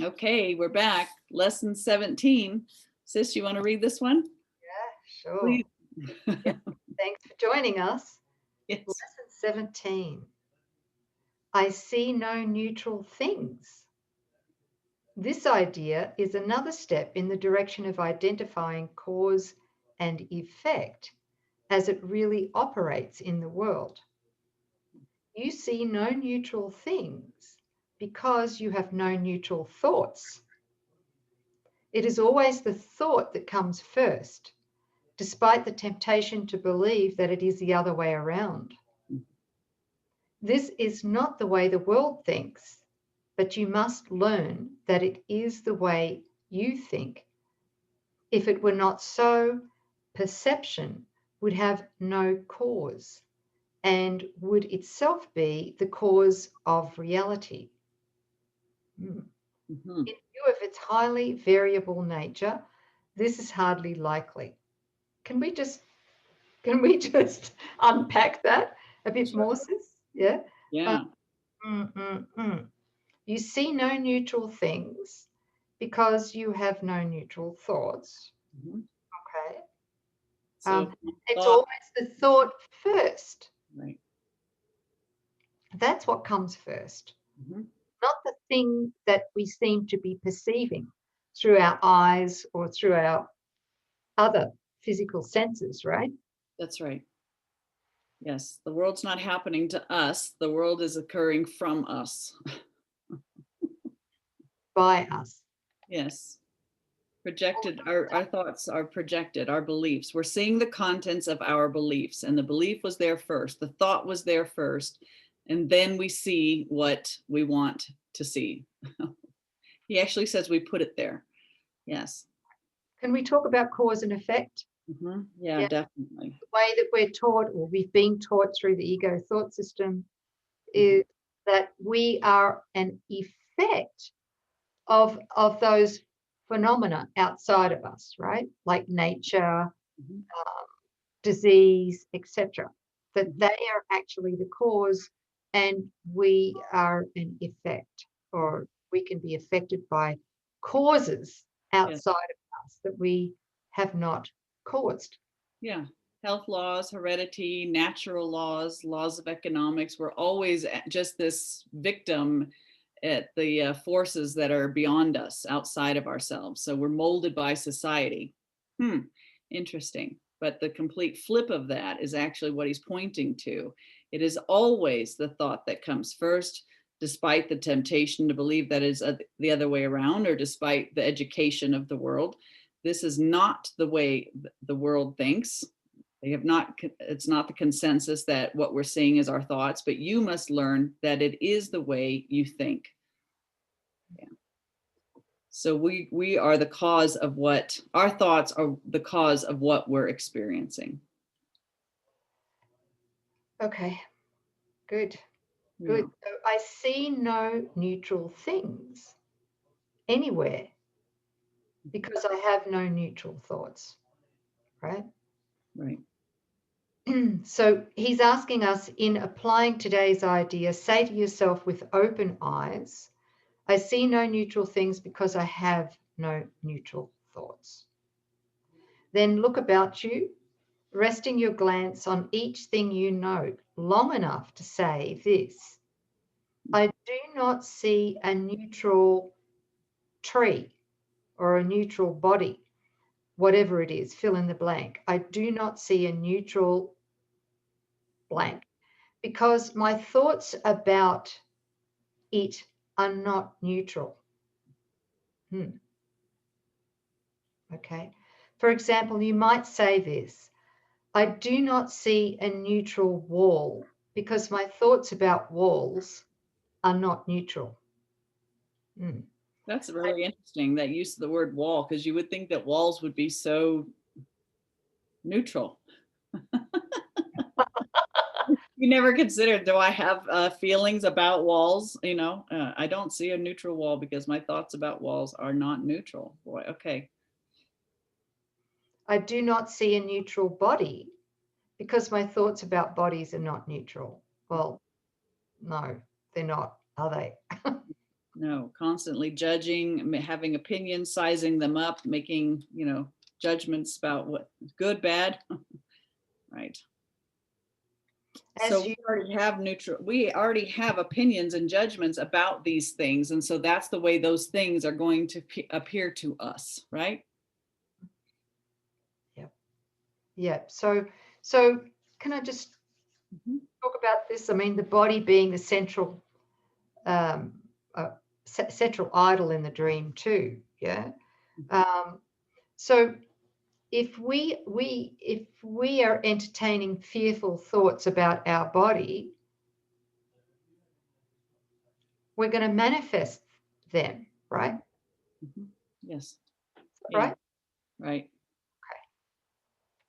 Okay, we're back. Lesson 17. Sis, you want to read this one? Yeah, sure. Please. Yep. Thanks for joining us. Yes. Lesson 17. I see no neutral things. This idea is another step in the direction of identifying cause and effect as it really operates in the world. You see no neutral things because you have no neutral thoughts. It is always the thought that comes first, despite the temptation to believe that it is the other way around. This is not the way the world thinks, but you must learn that it is the way you think. If it were not so, perception would have no cause and would itself be the cause of reality. Mm-hmm. In view of its highly variable nature, this is hardly likely. Can we just unpack that a bit more, sis? Yeah. Yeah. You see no neutral things because you have no neutral thoughts. Mm-hmm. Okay. So It's thought, always the thought first. right. That's what comes first, Mm-hmm. not the thing that we seem to be perceiving through our eyes or through our other physical senses, right? That's right. Yes, the world's not happening to us. The world is occurring from us. By us. Yes. Projected, our thoughts are projected, our beliefs. We're seeing the contents of our beliefs, and the belief was there first. The thought was there first, and then we see what we want to see. He actually says we put it there. Yes. Can we talk about cause and effect? Mm-hmm. Yeah, Yeah. definitely. The way that we're taught, or we've been taught through the ego thought system, Mm-hmm. is that we are an effect of those phenomena outside of us, right? Like nature, Mm-hmm. disease, etc. That Mm-hmm. they are actually the cause, and we are an effect, or we can be affected by causes Yes. outside of us that we have not caused. Yeah. Health laws, heredity, natural laws, laws of economics. We're always just this victim at the forces that are beyond us, outside of ourselves. So we're molded by society. Interesting. But the complete flip of that is actually what he's pointing to. It is always the thought that comes first, despite the temptation to believe that is the other way around, or despite the education of the world. This is not the way the world thinks. They have not, it's not the consensus that what we're seeing is our thoughts, but you must learn that it is the way you think. Yeah. So we are the cause of what our thoughts are, the cause of what we're experiencing. Okay, good, Yeah. good. So I see no neutral things anywhere because I have no neutral thoughts, right? Right. So he's asking us, in applying today's idea, say to yourself with open eyes, I see no neutral things because I have no neutral thoughts. Then look about you, resting your glance on each thing you note long enough to say this: I do not see a neutral tree or a neutral body, whatever it is, fill in the blank. I do not see a neutral blank because my thoughts about it are not neutral. Okay. For example, you might say this: I do not see a neutral wall because my thoughts about walls are not neutral. That's really interesting, that use of the word wall, because you would think that walls would be so neutral. You never considered, do I have feelings about walls? I don't see a neutral wall because my thoughts about walls are not neutral. Boy, okay. I do not see a neutral body because my thoughts about bodies are not neutral. Well, no, they're not, are they? No, constantly judging, having opinions, sizing them up, making, judgments about what good, bad. Right. So As you we already have opinions and judgments about these things. And so that's the way those things are going to appear to us, right? Yeah. So can I just talk about this? I mean, the body being the central um, central idol in the dream too. Yeah. Um, so if we are entertaining fearful thoughts about our body, we're going to manifest them, right? Mhm. Yes. Yeah. Right. Right.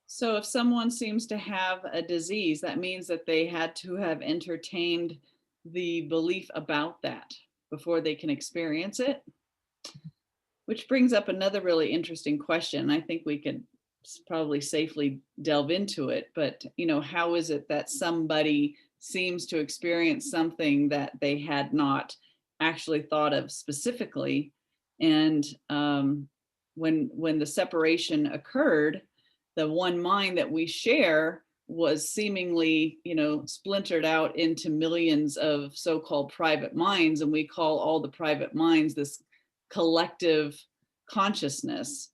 So if someone seems to have a disease, that means that they had to have entertained the belief about that before they can experience it, which brings up another really interesting question. I think we could probably safely delve into it, but how is it that somebody seems to experience something that they had not actually thought of specifically? And when the separation occurred, the one mind that we share was seemingly, splintered out into millions of so-called private minds, and we call all the private minds this collective consciousness.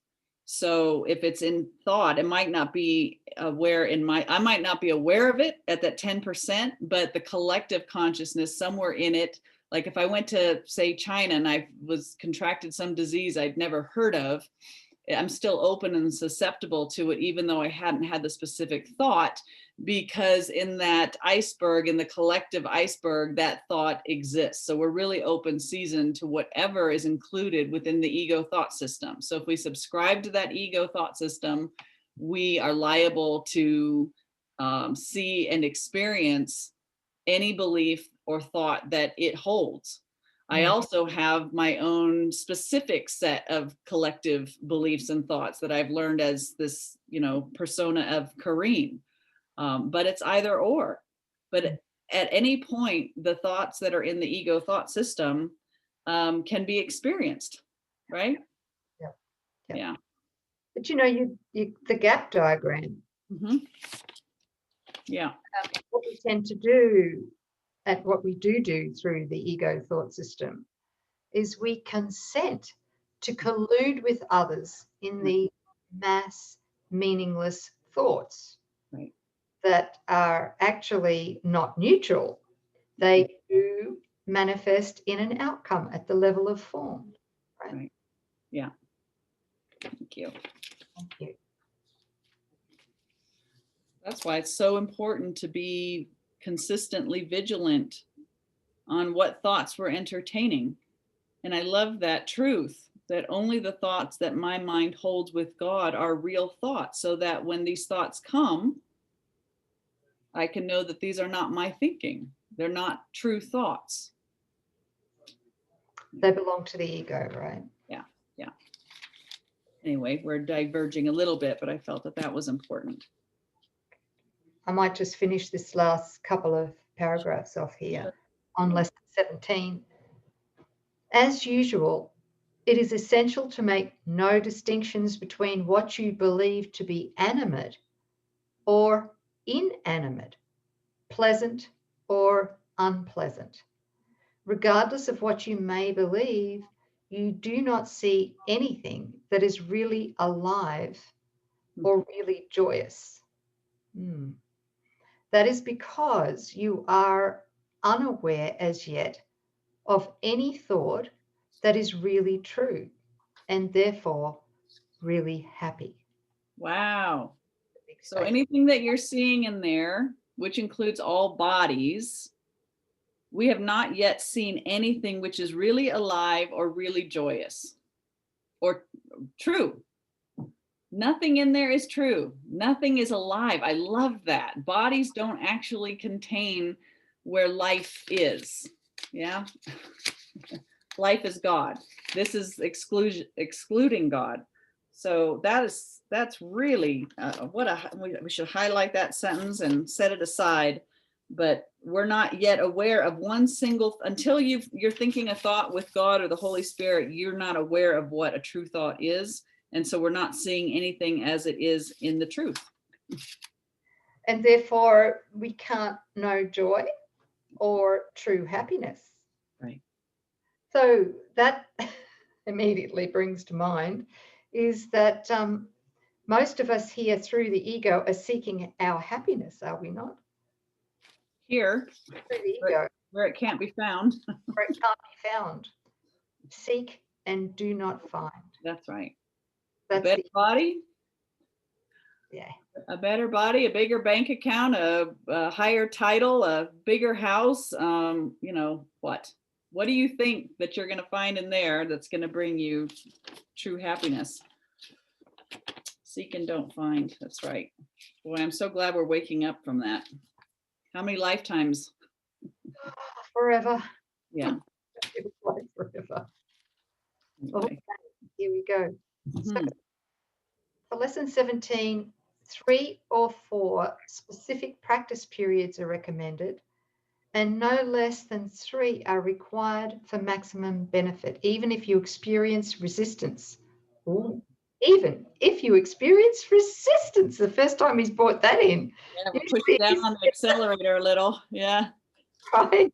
So if it's in thought, it might not be aware I might not be aware of it at that 10%, but the collective consciousness somewhere in it, like if I went to, say, China and I was contracted some disease I'd never heard of, I'm still open and susceptible to it, even though I hadn't had the specific thought, because in that iceberg, in the collective iceberg, that thought exists. So we're really open season to whatever is included within the ego thought system. So if we subscribe to that ego thought system, we are liable to see and experience any belief or thought that it holds. I also have my own specific set of collective beliefs and thoughts that I've learned as this, persona of Coreen. But it's either or. But at any point, the thoughts that are in the ego thought system can be experienced, right? Yeah. Yeah. But you the gap diagram. Mm-hmm. Yeah. What we tend to do, and what we do through the ego thought system, is we consent to collude with others in the mass meaningless thoughts Right. that are actually not neutral. They do manifest in an outcome at the level of form. Right. Right. Yeah. Thank you. Thank you. That's why it's so important to be consistently vigilant on what thoughts we're entertaining. And I love that truth that only the thoughts that my mind holds with God are real thoughts, so that when these thoughts come, I can know that these are not my thinking. They're not true thoughts. They belong to the ego, right? Yeah. Yeah. Anyway, we're diverging a little bit, but I felt that that was important. I might just finish this last couple of paragraphs off here on lesson 17. As usual, it is essential to make no distinctions between what you believe to be animate or inanimate, pleasant or unpleasant. Regardless of what you may believe, you do not see anything that is really alive or really joyous. That is because you are unaware as yet of any thought that is really true and therefore really happy. Wow. So anything that you're seeing in there, which includes all bodies, we have not yet seen anything which is really alive or really joyous or true. Nothing in there is true. Nothing is alive. I love that. Bodies don't actually contain where life is. Yeah. Life is God. This is excluding God. So that's really we should highlight that sentence and set it aside but we're not yet aware of one single, until you're thinking a thought with God or the Holy Spirit, you're not aware of what a true thought is. And so we're not seeing anything as it is in the truth. And therefore, we can't know joy or true happiness. Right. So that immediately brings to mind is that most of us here through the ego are seeking our happiness, are we not? Here, Through the ego, where it can't be found. where it can't be found. Seek and do not find. That's right. That's a better body. Yeah. A better body, a bigger bank account, a higher title, a bigger house. You know, what do you think that you're going to find in there that's going to bring you true happiness? Seek and don't find. That's right. Boy, I'm so glad we're waking up from that. How many lifetimes? Forever. Yeah. Forever. Anyway. Okay, here we go. Mm-hmm. So for lesson 17, 3 or 4 specific practice periods are recommended, and no less than 3 are required for maximum benefit, even if you experience resistance. Ooh. Even if you experience resistance, the first time he's brought that in. Yeah, we'll push down on the accelerator a little. Yeah. Right.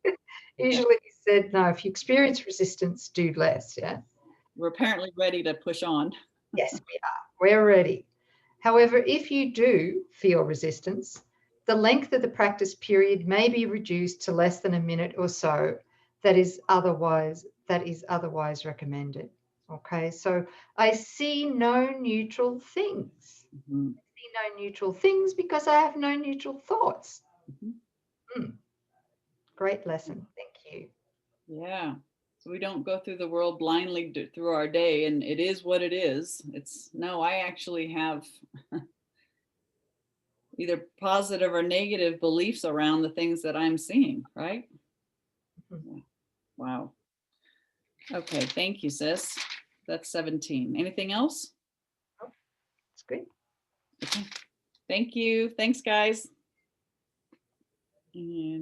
Usually he said, no, if you experience resistance, do less. Yeah. We're apparently ready to push on. Yes, we are. We're ready. However, if you do feel resistance, the length of the practice period may be reduced to less than a minute or so. That is otherwise recommended. Okay, so I see no neutral things. Mm-hmm. I see no neutral things because I have no neutral thoughts. Mm-hmm. Great lesson. Thank you. Yeah. So we don't go through the world blindly through our day, and it is what it is. It's no, I actually have either positive or negative beliefs around the things that I'm seeing, right? Mm-hmm. Wow. Okay, thank you, sis. That's 17. Anything else? Oh, that's good. Okay. Thank you. Thanks, guys. And